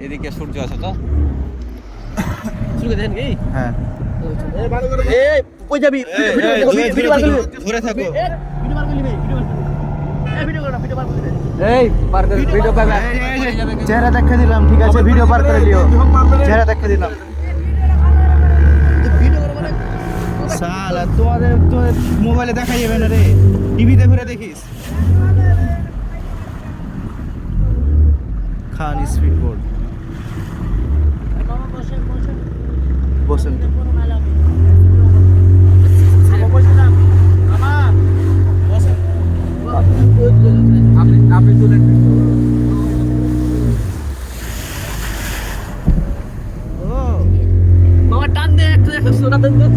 এদিকে সূর্য আছে তো শুরু দেন কি হ্যাঁ এই কই যাবি ধরে থাকো ভিডিও বার করলি ভাই ভিডিও বার করলি এই পার করে ভিডিও পাবে চেহারা দেখে দিলাম, ঠিক আছে? ভিডিও পার করে দিও, চেহারা দেখে দিলাম। ভিডিও করব মানে শালা তোমাদের তো মোবাইলে দেখা যাবে না রে, টিভিতে ঘুরে দেখিস। খান স্পিড বোর্ড মামা বসে বসেন তো। আপনি তুলেন মামা টান দে একটা সোনা দেন তো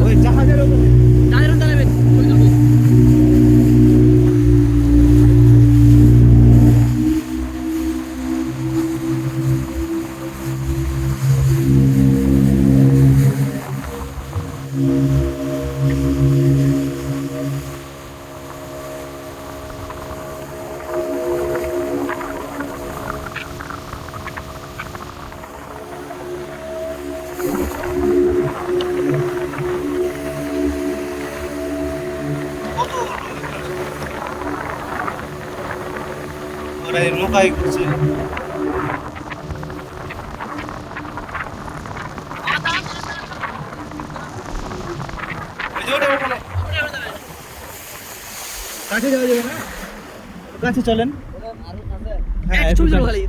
ওই জাহাজের উপরে দাঁড়ান দাঁড়াবেন ওই করব ওরা নৌকায় ঘুরছে। কাছে যাওয়া যাবে না, কাছে চলেন। হ্যাঁ ছবি একটু খালি